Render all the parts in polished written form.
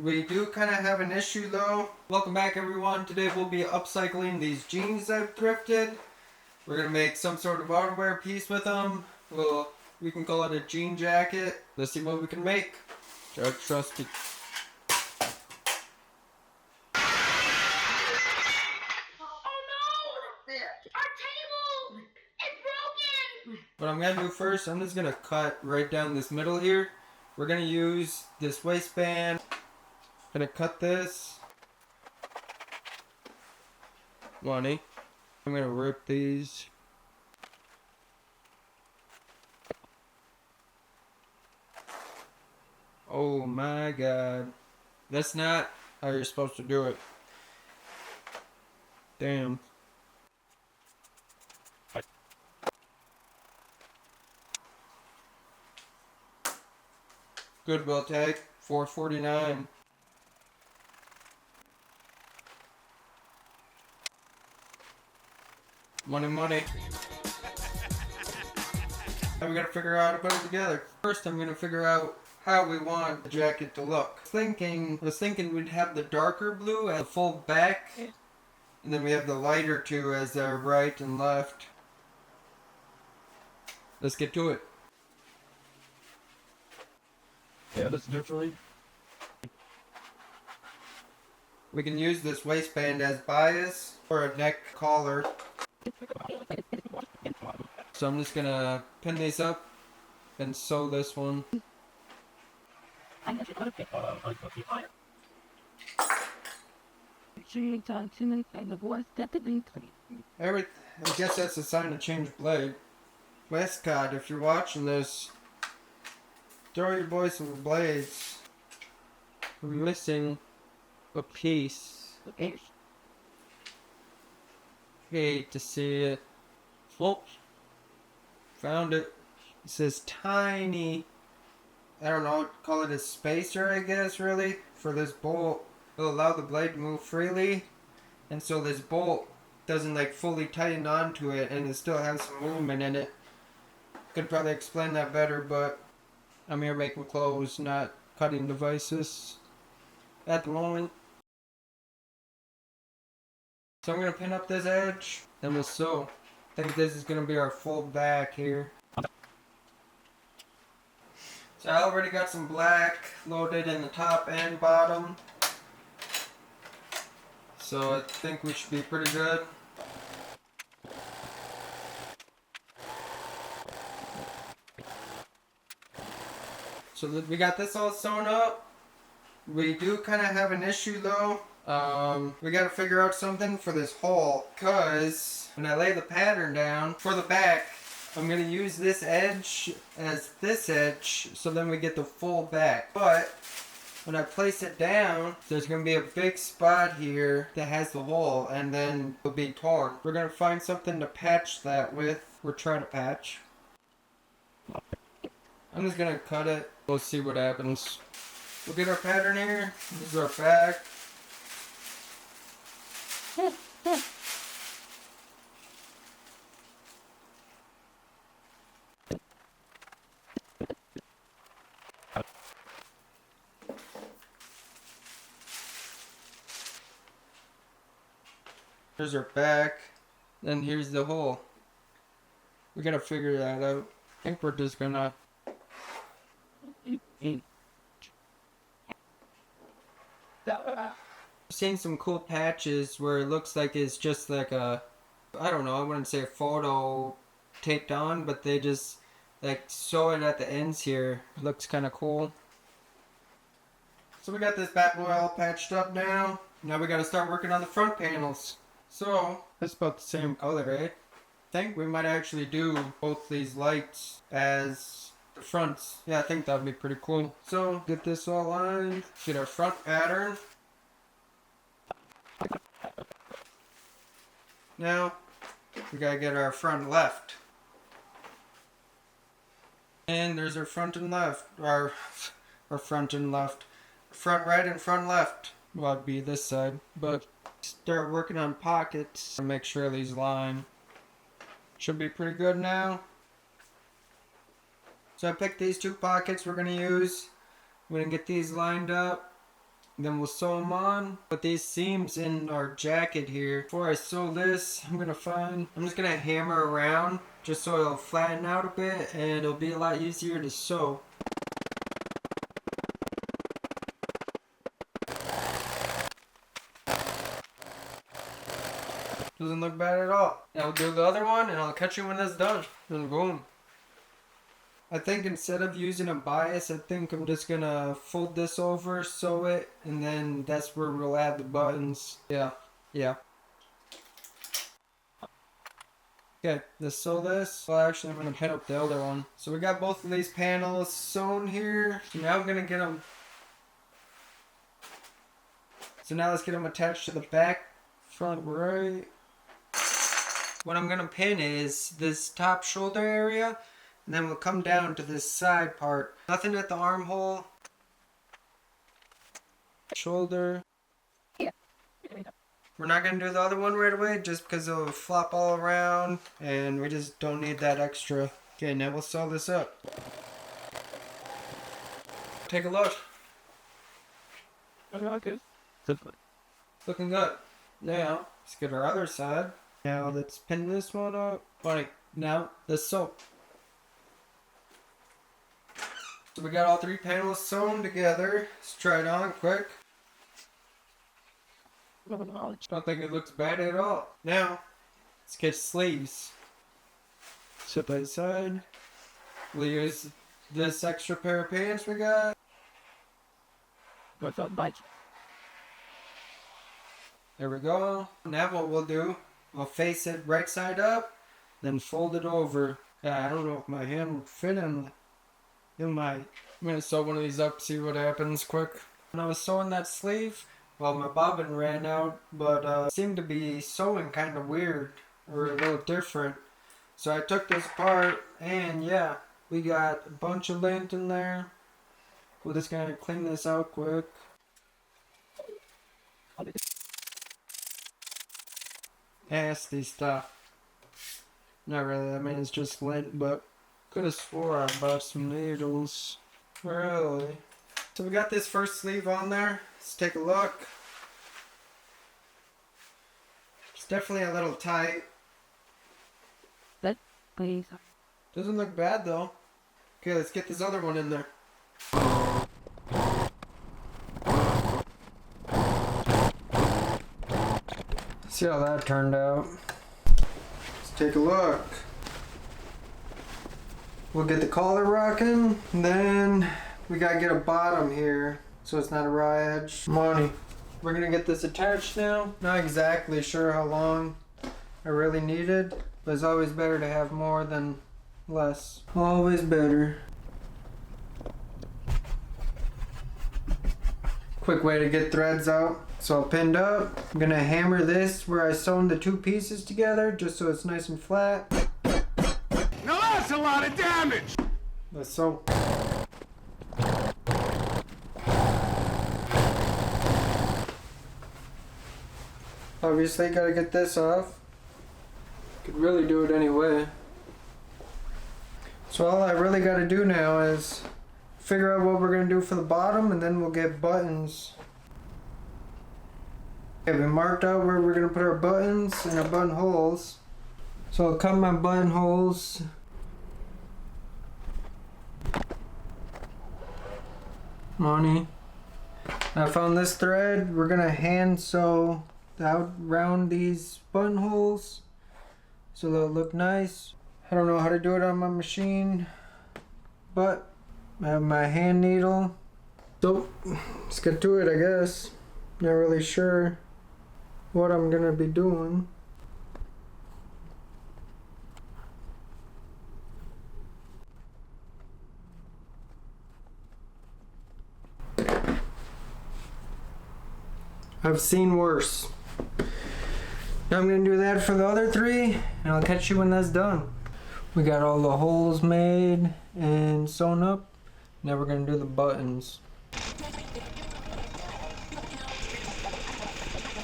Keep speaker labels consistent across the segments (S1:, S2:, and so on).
S1: We do kind of have an issue though. Welcome back everyone. Today we'll be upcycling these jeans I've thrifted. We're going to make some sort of outerwear piece with them. We can call it a jean jacket. Let's see what we can make. Our trusty. What I'm going to do first, I'm just going to cut right down this middle here. We're going to use this waistband. I'm going to cut this. Money. I'm going to rip these. Oh my god. That's not how you're supposed to do it. Damn. Goodwill tag, $4.49. Money, money. Now we gotta figure out how to put it together. First, I'm gonna figure out how we want the jacket to look. I was thinking we'd have the darker blue as the full back, and then we have the lighter two as our right and left. Let's get to it.
S2: Yeah, that's differently.
S1: We can use this waistband as bias or a neck collar. So I'm just gonna pin these up and sew this one. I guess that's a sign to change blade. Westcott, if you're watching this, throw your boy some blades. We're missing a piece. Hate to see it. Folks, found it. It says tiny. I don't know, call it a spacer, I guess, really, for this bolt. It'll allow the blade to move freely, and so this bolt doesn't like fully tighten onto it, and it still has some movement in it. Could probably explain that better, but I'm here making clothes, not cutting devices at the moment. So I'm going to pin up this edge, and we'll sew. I think this is going to be our full back here. So I already got some black loaded in the top and bottom. So I think we should be pretty good. So we got this all sewn up. We do kind of have an issue though. We got to figure out something for this hole, because when I lay the pattern down for the back, I'm going to use this edge as this edge, so then we get the full back. But when I place it down, there's going to be a big spot here that has the hole, and then it'll be torn. We're going to find something to patch that with. We're trying to patch. I'm just going to cut it. We'll see what happens. We'll get our pattern here. This is our back. Here's our back. Then here's the hole. We gotta figure that out. I think we're just gonna... Seen some cool patches where it looks like it's just like a, I don't know, I wouldn't say a photo taped on, but they just like sew it at the ends here. It looks kind of cool. So we got this bad boy all patched up now. Now we gotta start working on the front panels. So that's about the same color, right? I think we might actually do both these lights as the fronts. Yeah, I think that would be pretty cool. So get this all lined. Get our front pattern. Now we gotta get our front left. And there's our front and left. Our front and left. Front right and front left. Well, it'd be this side. But start working on pockets and make sure these line. Should be pretty good now. So I picked these two pockets we're gonna use. I'm gonna get these lined up. Then we'll sew them on. Put these seams in our jacket here. Before I sew this, I'm just gonna hammer around just so it'll flatten out a bit and it'll be a lot easier to sew. Doesn't look bad at all. Now we'll do the other one and I'll catch you when that's done. And boom. I think instead of using a bias, I think I'm just gonna fold this over, sew it, and then that's where we'll add the buttons. Yeah. Okay, let's sew this. Well, actually, I'm gonna head up the other one. So we got both of these panels sewn here. So now I'm gonna get them. So now let's get them attached to the back, front right. What I'm gonna pin is this top shoulder area. And then we'll come down to this side part. Nothing at the armhole. Shoulder.
S3: Yeah.
S1: We're not going to do the other one right away just because it'll flop all around. And we just don't need that extra. Okay, now we'll sew this up. Take a look.
S2: Okay.
S1: Looking good. Now, let's get our other side. Now let's pin this one up. Funny. Now, let's sew. So we got all three panels sewn together. Let's try it on quick. Don't think it looks bad at all. Now, let's get sleeves. Side by side. We'll use this extra pair of pants we got. There we go. Now what we'll do, we'll face it right side up, then fold it over. I don't know if my hand will fit in my... I'm gonna sew one of these up, see what happens quick. When I was sewing that sleeve, well, my bobbin ran out, but it seemed to be sewing kind of weird, or a little different. So I took this apart, and yeah, we got a bunch of lint in there. We're just gonna clean this out quick. Nasty stuff. Not really, I mean it's just lint, but could have swore I bought some needles. Really? So we got this first sleeve on there. Let's take a look. It's definitely a little tight. Doesn't look bad though. Okay, let's get this other one in there. See how that turned out. Let's take a look. We'll get the collar rocking, and then we gotta get a bottom here so it's not a raw edge. Money. We're gonna get this attached now. Not exactly sure how long I really needed, but it's always better to have more than less. Always better. Quick way to get threads out. So pinned up. I'm gonna hammer this where I sewn the two pieces together just so it's nice and flat.
S4: Now that's a lot of damage!
S1: Let's sew. Obviously gotta get this off. Could really do it anyway. So all I really gotta do now is figure out what we're gonna do for the bottom, and then we'll get buttons. Okay, we marked out where we're gonna put our buttons and our buttonholes. So I'll cut my buttonholes. Money. I found this thread. We're gonna hand sew out around these buttonholes so they'll look nice. I don't know how to do it on my machine, but I have my hand needle. So let's get to it, I guess. Not really sure what I'm gonna be doing. I've seen worse. Now I'm gonna do that for the other three, and I'll catch you when that's done. We got all the holes made and sewn up. Now we're gonna do the buttons.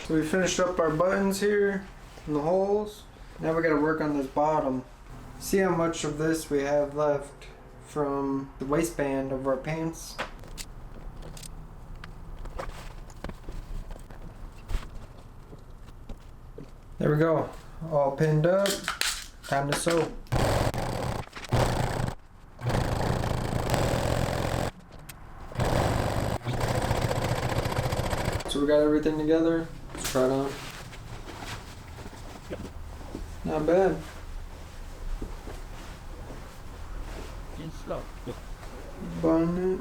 S1: So we finished up our buttons here and the holes. Now we gotta work on this bottom. See how much of this we have left from the waistband of our pants. There we go. All pinned up. Time to sew. So we got everything together. Let's try it on. Not bad. Bun it.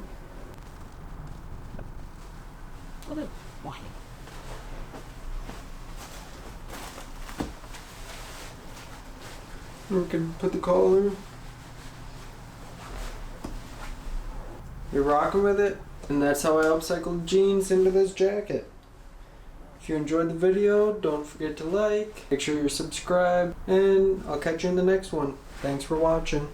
S1: We can put the collar. You're rocking with it, and that's how I upcycled jeans into this jacket. If you enjoyed the video, don't forget to like, make sure you're subscribed, and I'll catch you in the next one. Thanks for watching.